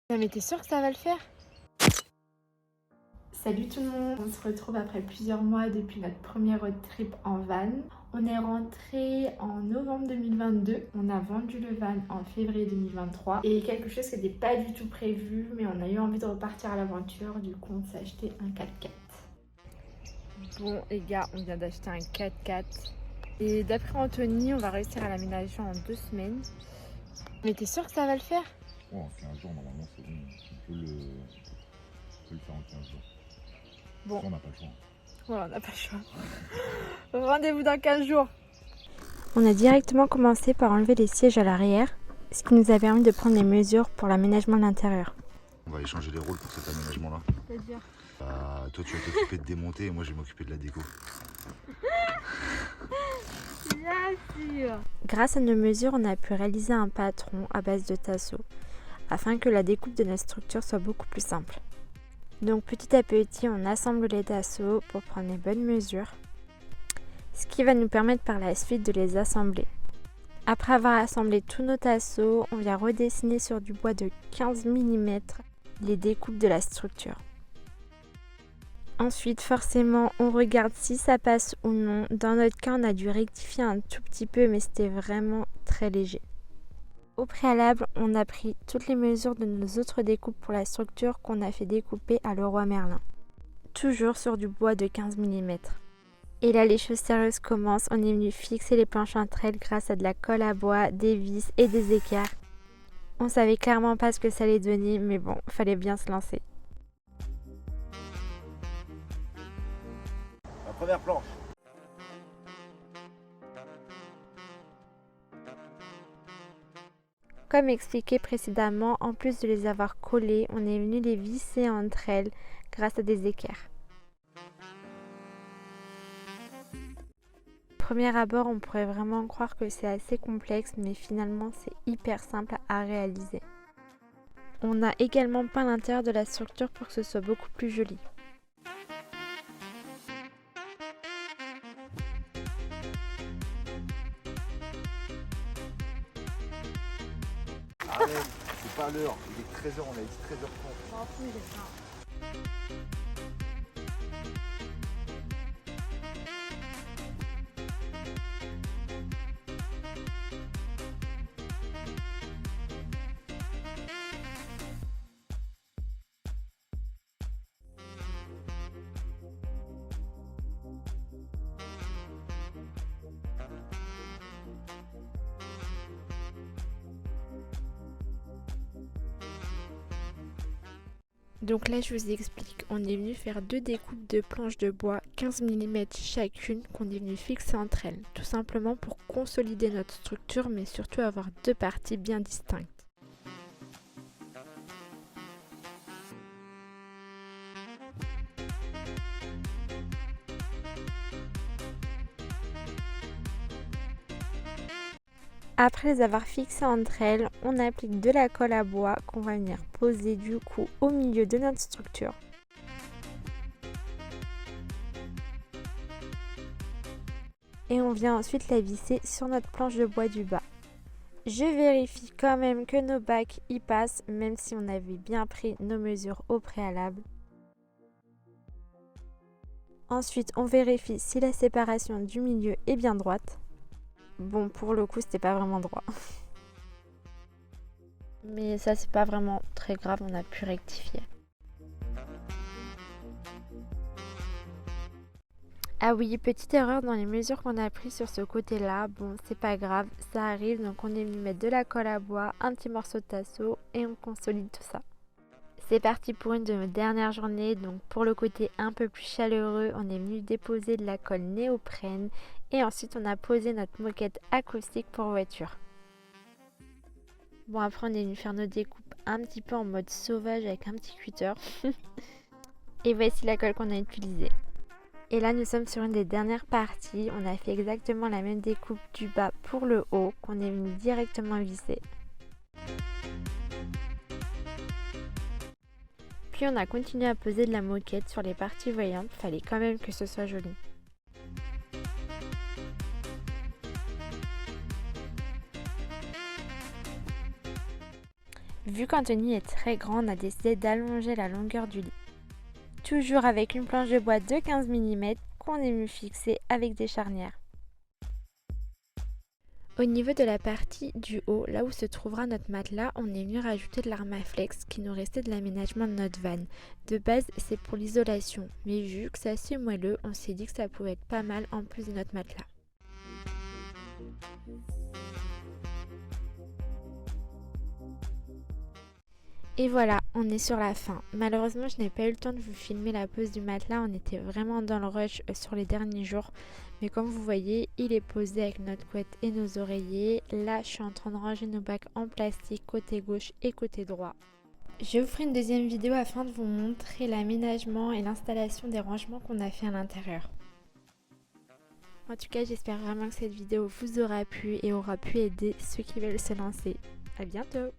Non mais t'es sûre que ça va le faire? Salut tout le monde, on se retrouve après plusieurs mois depuis notre premier road trip en van. On est rentré en novembre 2022, on a vendu le van en février 2023 et quelque chose qui n'était pas du tout prévu, mais on a eu envie de repartir à l'aventure, du coup on s'est acheté un 4x4. Bon les gars, on vient d'acheter un 4x4 et d'après Anthony, on va réussir à l'aménager en 2 semaines. Mais t'es sûr que ça va le faire? Ouais, en 15 jours, normalement, c'est bon. On peut le faire en 15 jours. Bon. Ça, on n'a pas le choix. Ouais, on n'a pas le choix. Rendez-vous dans 15 jours. On a directement commencé par enlever les sièges à l'arrière, ce qui nous a permis de prendre les mesures pour l'aménagement de l'intérieur. On va échanger les rôles pour cet aménagement-là. C'est-à-dire Toi, tu vas t'occuper de démonter et moi, je vais m'occuper de la déco. Bien sûr. Grâce à nos mesures, on a pu réaliser un patron à base de tasseaux, afin que la découpe de notre structure soit beaucoup plus simple. Donc petit à petit, on assemble les tasseaux pour prendre les bonnes mesures, ce qui va nous permettre par la suite de les assembler. Après avoir assemblé tous nos tasseaux, on vient redessiner sur du bois de 15 mm les découpes de la structure. Ensuite, forcément, on regarde si ça passe ou non. Dans notre cas, on a dû rectifier un tout petit peu, mais c'était vraiment très léger. Au préalable, on a pris toutes les mesures de nos autres découpes pour la structure qu'on a fait découper à Leroy Merlin. Toujours sur du bois de 15 mm. Et là, les choses sérieuses commencent. On est venu fixer les planches entre elles grâce à de la colle à bois, des vis et des équerres. On savait clairement pas ce que ça allait donner, mais bon, fallait bien se lancer. La première planche. Comme expliqué précédemment, en plus de les avoir collées, on est venu les visser entre elles grâce à des équerres. Au premier abord, on pourrait vraiment croire que c'est assez complexe, mais finalement c'est hyper simple à réaliser. On a également peint l'intérieur de la structure pour que ce soit beaucoup plus joli. Arrête, c'est pas l'heure. Il est 13h, on a dit 13h30. Donc là, je vous explique. On est venu faire 2 découpes de planches de bois 15 mm chacune qu'on est venu fixer entre elles. Tout simplement pour consolider notre structure, mais surtout avoir 2 parties bien distinctes. Après les avoir fixées entre elles, on applique de la colle à bois qu'on va venir poser du coup au milieu de notre structure. Et on vient ensuite la visser sur notre planche de bois du bas. Je vérifie quand même que nos bacs y passent, même si on avait bien pris nos mesures au préalable. Ensuite, on vérifie si la séparation du milieu est bien droite. Bon, pour le coup, c'était pas vraiment droit. Mais ça, c'est pas vraiment très grave, on a pu rectifier. Ah oui, petite erreur dans les mesures qu'on a prises sur ce côté-là. Bon, c'est pas grave, ça arrive. Donc on est venu mettre de la colle à bois, un petit morceau de tasseau et on consolide tout ça. C'est parti pour une de nos dernières journées. Donc pour le côté un peu plus chaleureux, on est venu déposer de la colle néoprène. Et ensuite, on a posé notre moquette acoustique pour voiture. Bon, après, on est venu faire nos découpes un petit peu en mode sauvage avec un petit cutter. Et voici la colle qu'on a utilisée. Et là, nous sommes sur une des dernières parties. On a fait exactement la même découpe du bas pour le haut qu'on est venu directement visser. Puis on a continué à poser de la moquette sur les parties voyantes. Fallait quand même que ce soit joli. Vu qu'Anthony est très grand, on a décidé d'allonger la longueur du lit. Toujours avec une planche de bois de 15 mm qu'on est venu fixer avec des charnières. Au niveau de la partie du haut, là où se trouvera notre matelas, on est venu rajouter de l'Armaflex qui nous restait de l'aménagement de notre van. De base, c'est pour l'isolation, mais vu que c'est assez moelleux, on s'est dit que ça pouvait être pas mal en plus de notre matelas. Et voilà, on est sur la fin. Malheureusement, je n'ai pas eu le temps de vous filmer la pose du matelas, on était vraiment dans le rush sur les derniers jours. Mais comme vous voyez, il est posé avec notre couette et nos oreillers. Là, je suis en train de ranger nos bacs en plastique côté gauche et côté droit. Je vous ferai une deuxième vidéo afin de vous montrer l'aménagement et l'installation des rangements qu'on a fait à l'intérieur. En tout cas, j'espère vraiment que cette vidéo vous aura plu et aura pu aider ceux qui veulent se lancer. À bientôt!